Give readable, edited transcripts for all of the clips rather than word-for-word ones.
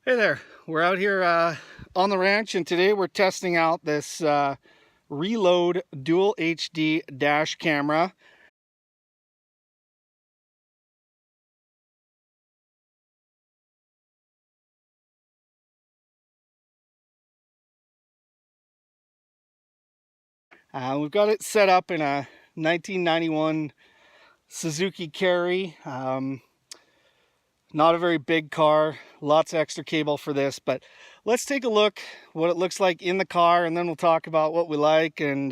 Hey there, we're out here on the ranch, and today we're testing out this Reload Dual HD Dash camera. We've got it set up in a 1991 Suzuki Carry. Not a very big car, lots of extra cable for this, but let's take a look what it looks like in the car, and then we'll talk about what we like and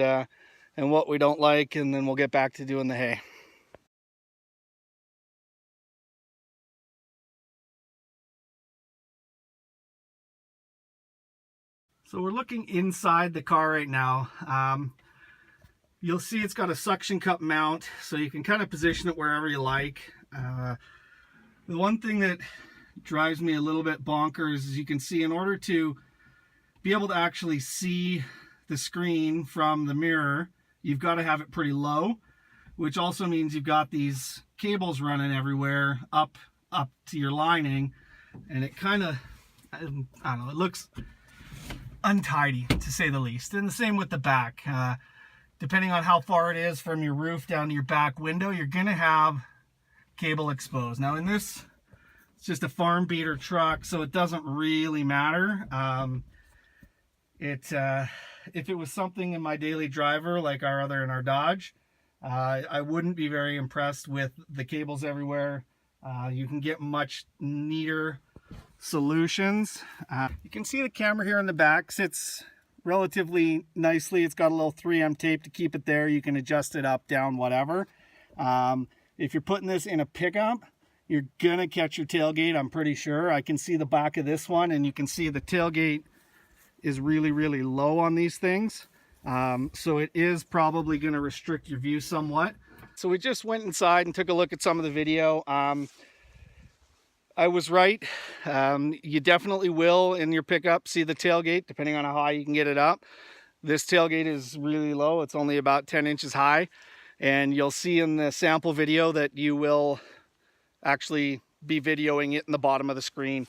what we don't like, and then we'll get back to doing the hay. So we're looking inside the car right now. You'll see it's got a suction cup mount, so you can kind of position it wherever you like. The one thing that drives me a little bit bonkers is you can see, in order to be able to actually see the screen from the mirror, you've got to have it pretty low, which also means you've got these cables running everywhere up to your lining, and it kind of, I don't know, it looks untidy to say the least. And the same with the back. Depending on how far it is from your roof down to your back window, you're going to have cable exposed. Now in this, it's just a farm beater truck, so it doesn't really matter. If it was something in my daily driver, like our other in our Dodge, I wouldn't be very impressed with the cables everywhere. You can get much neater solutions. You can see the camera here in the back sits relatively nicely. It's got a little 3M tape to keep it there. You can adjust it up, down, whatever. If you're putting this in a pickup, you're gonna catch your tailgate, I'm pretty sure. I can see the back of this one, and you can see the tailgate is really, really low on these things. So it is probably gonna restrict your view somewhat. So we just went inside and took a look at some of the video. I was right. You definitely will in your pickup see the tailgate, depending on how high you can get it up. This tailgate is really low. It's only about 10 inches high. And you'll see in the sample video that you will actually be videoing it in the bottom of the screen.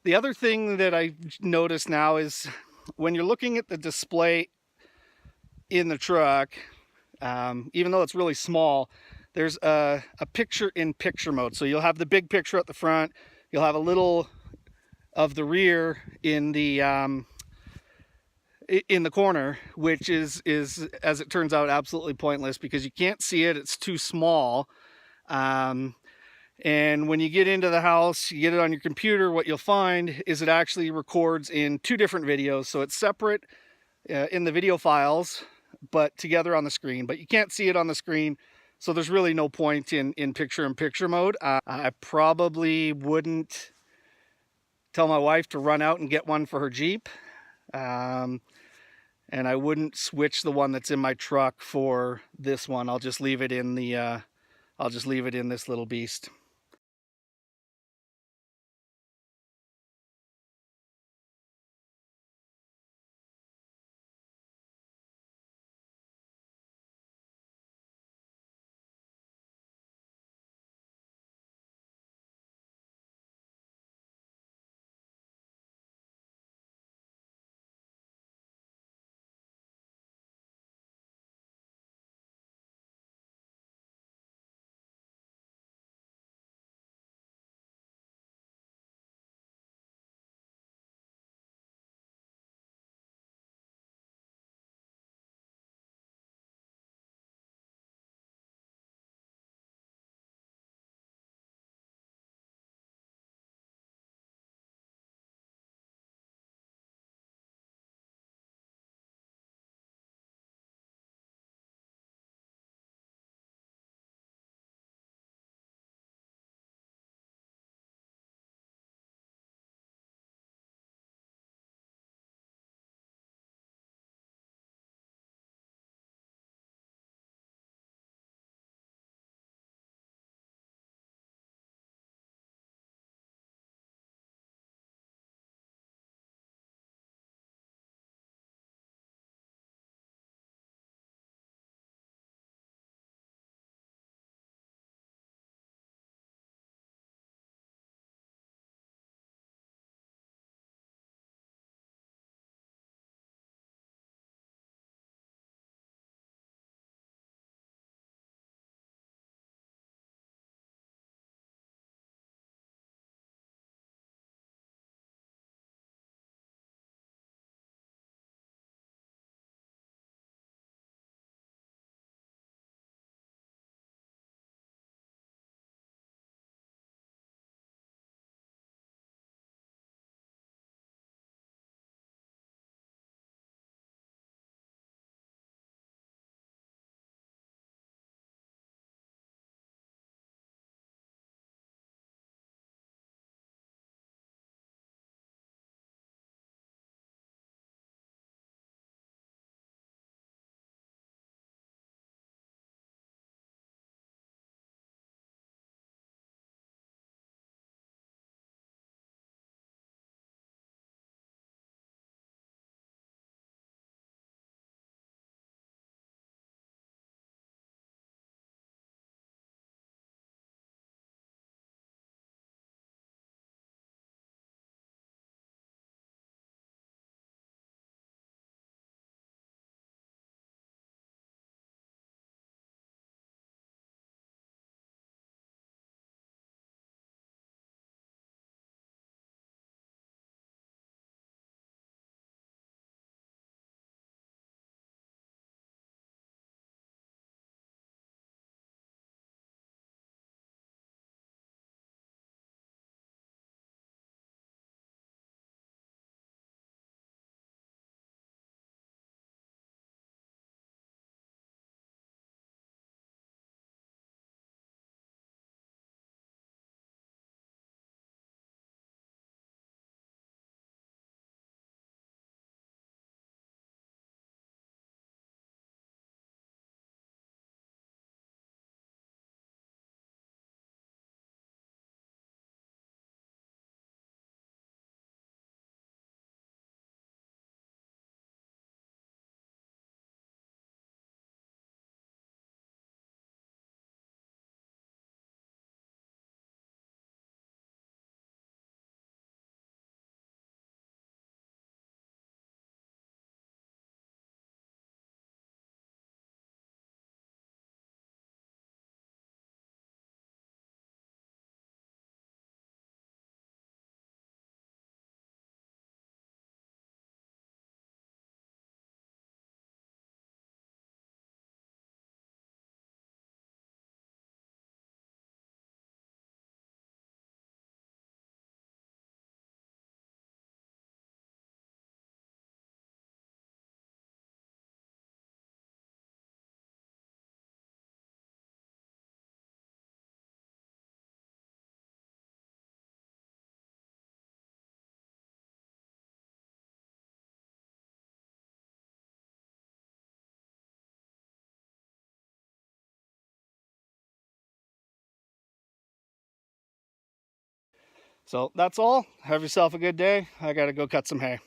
The other thing that I noticed now is when you're looking at the display in the truck, even though it's really small, there's a picture in picture mode. So you'll have the big picture at the front, you'll have a little of the rear in the corner, which is as it turns out absolutely pointless because you can't see it, it's too small. And when you get into the house, you get it on your computer, what you'll find is it actually records in two different videos. So it's separate in the video files, but together on the screen, but you can't see it on the screen. So there's really no point in picture-in-picture mode. I probably wouldn't tell my wife to run out and get one for her Jeep. And I wouldn't switch the one that's in my truck for this one. I'll just leave it in the, I'll just leave it in this little beast. So that's all. Have yourself a good day. I gotta go cut some hay.